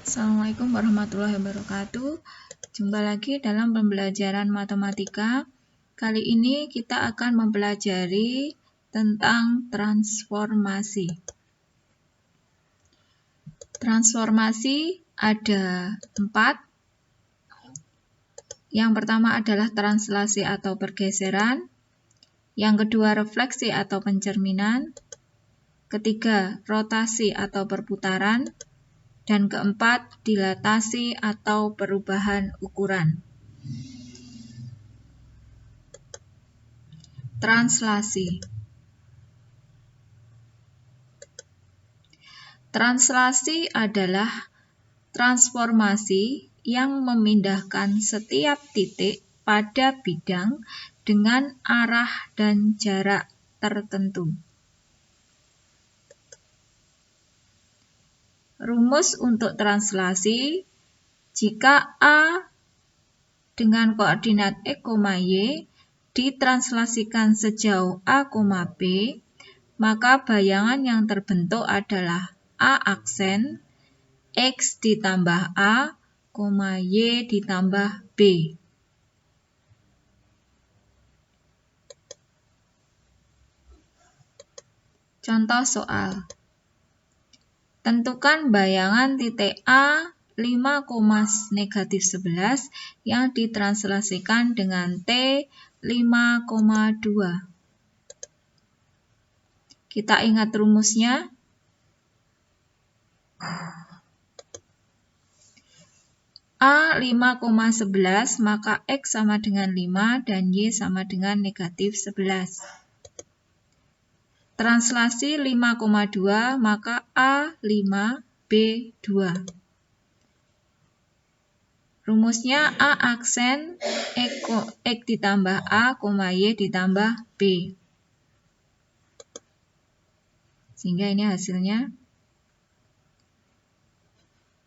Assalamualaikum warahmatullahi wabarakatuh. Jumpa lagi dalam pembelajaran matematika. Kali ini kita akan mempelajari tentang transformasi. Transformasi ada 4. Yang pertama adalah translasi atau pergeseran. Yang kedua refleksi atau pencerminan. Ketiga rotasi atau perputaran. Dan keempat, dilatasi atau perubahan ukuran. Translasi. Translasi adalah transformasi yang memindahkan setiap titik pada bidang dengan arah dan jarak tertentu. Rumus untuk translasi, jika A dengan koordinat X, Y ditranslasikan sejauh A, B, maka bayangan yang terbentuk adalah A aksen, X ditambah A, Y ditambah B. Contoh soal. Tentukan bayangan titik A 5,-11 yang ditranslasikan dengan T 5,2. Kita ingat rumusnya. A 5,11 maka X sama dengan 5 dan Y sama dengan -11. Translasi 5,2 maka A5 B2. Rumusnya A aksen X ditambah A, Y ditambah B. Sehingga ini hasilnya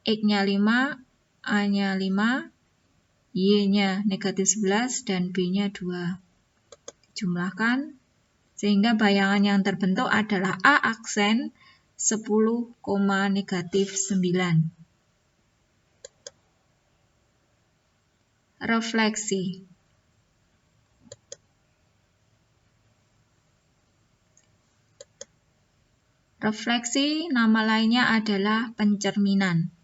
X-nya 5, A-nya 5, Y-nya -11 dan B-nya 2. Jumlahkan. Sehingga bayangan yang terbentuk adalah A aksen 10,-9. Refleksi. Refleksi nama lainnya adalah pencerminan.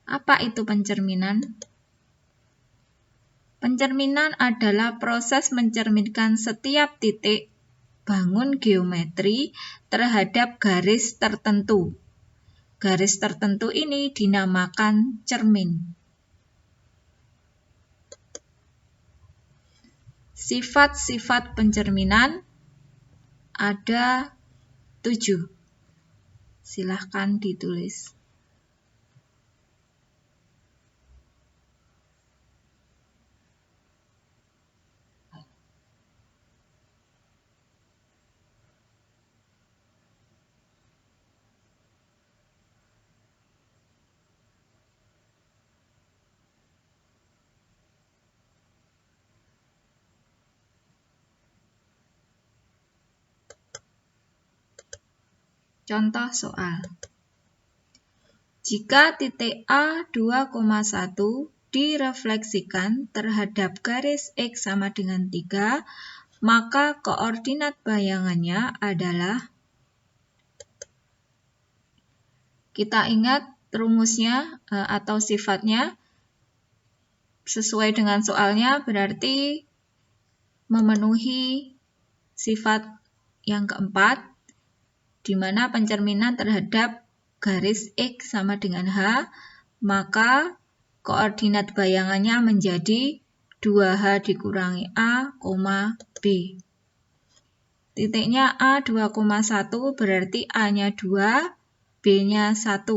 Apa itu pencerminan? Pencerminan adalah proses mencerminkan setiap titik bangun geometri terhadap garis tertentu. Garis tertentu ini dinamakan cermin. Sifat-sifat pencerminan ada 7. Silahkan ditulis. Contoh soal. Jika titik A 2,1 direfleksikan terhadap garis X sama dengan 3, maka koordinat bayangannya adalah, kita ingat rumusnya atau sifatnya sesuai dengan soalnya berarti memenuhi sifat yang keempat, di mana pencerminan terhadap garis X sama dengan H, maka koordinat bayangannya menjadi 2H dikurangi A, B. Titiknya A 2,1 berarti A-nya 2, B-nya 1.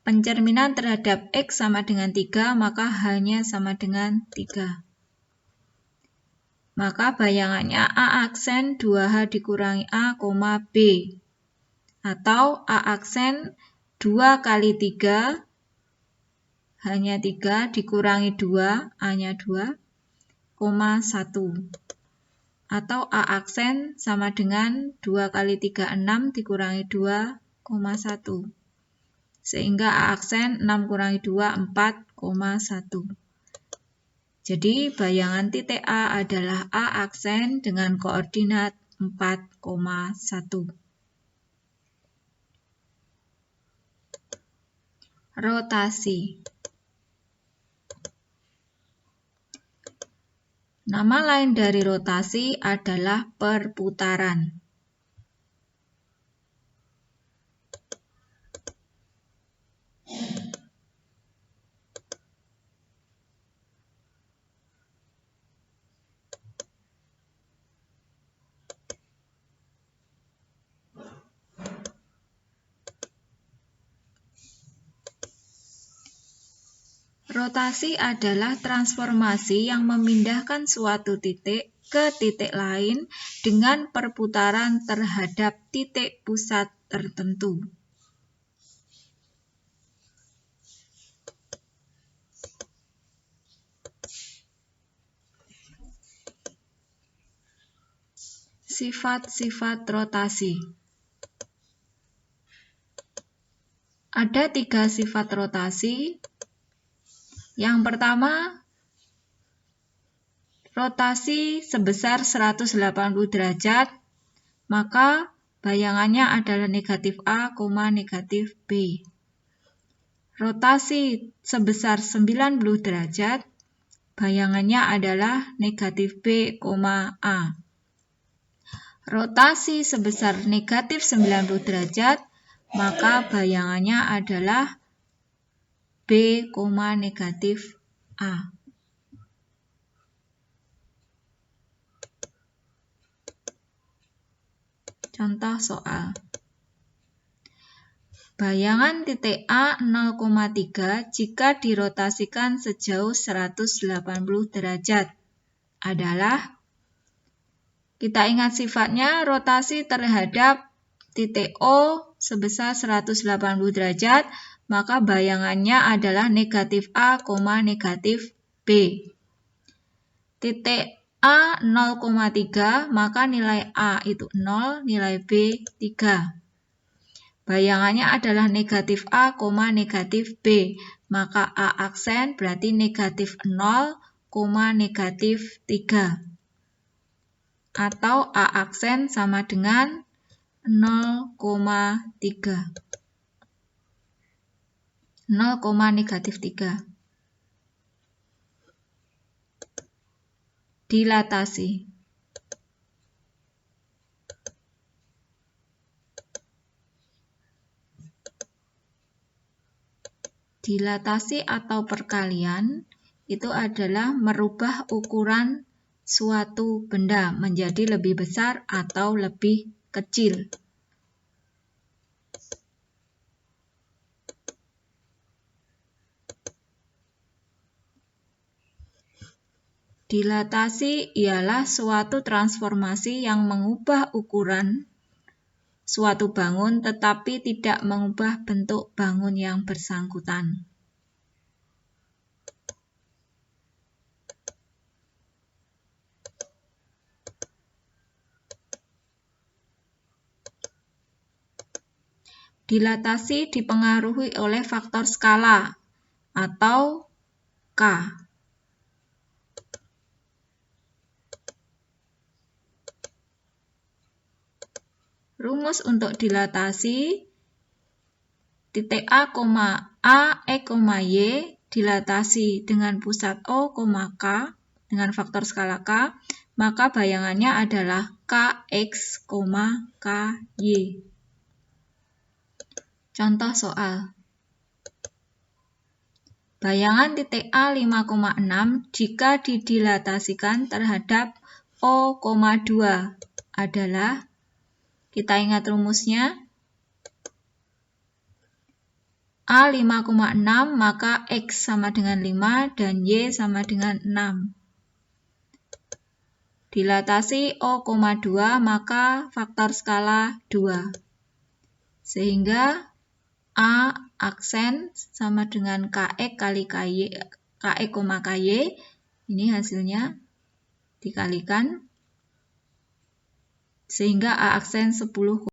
Pencerminan terhadap X sama dengan 3, maka H-nya sama dengan 3. Maka bayangannya A aksen 2H dikurangi A, B. Atau A aksen 2 kali 3, H-nya 3 dikurangi 2, A-nya 2, 1. atau A aksen sama dengan 2 kali 36 dikurangi 2,1. Sehingga A aksen 6 kurangi 2, 4,1. Jadi bayangan titik A adalah A aksen dengan koordinat 4,1. Rotasi. Nama lain dari rotasi adalah perputaran. Rotasi adalah transformasi yang memindahkan suatu titik ke titik lain dengan perputaran terhadap titik pusat tertentu. Sifat-sifat rotasi. Ada 3 sifat rotasi. Yang pertama, rotasi sebesar 180 derajat, maka bayangannya adalah negatif A, negatif B. Rotasi sebesar 90 derajat, bayangannya adalah negatif B, A. Rotasi sebesar negatif 90 derajat, maka bayangannya adalah B, negatif A. Contoh soal. Bayangan titik A 0,3 jika dirotasikan sejauh 180 derajat adalah, kita ingat sifatnya, rotasi terhadap titik O sebesar 180 derajat, maka bayangannya adalah negatif A, negatif B. Titik A 0,3, maka nilai A itu 0, nilai B 3. Bayangannya adalah negatif A, negatif B, maka A aksen berarti negatif 0, negatif 3. Atau A aksen sama dengan 0,3. 0, negatif 3. Dilatasi. Dilatasi atau perkalian itu adalah merubah ukuran suatu benda menjadi lebih besar atau lebih kecil. Dilatasi ialah suatu transformasi yang mengubah ukuran suatu bangun tetapi tidak mengubah bentuk bangun yang bersangkutan. Dilatasi dipengaruhi oleh faktor skala atau K. Rumus untuk dilatasi, titik A, E, Y dilatasi dengan pusat O, K dengan faktor skala K, maka bayangannya adalah KX, KY. Contoh soal. Bayangan titik A 5,6 jika didilatasikan terhadap O, 2 adalah, kita ingat rumusnya, A 5,6 maka X sama dengan 5 dan Y sama dengan 6. Dilatasi O, 2 maka faktor skala 2. Sehingga A aksen sama dengan KX kali KY, KX, KY, ini hasilnya dikalikan sehingga A aksen 10,1.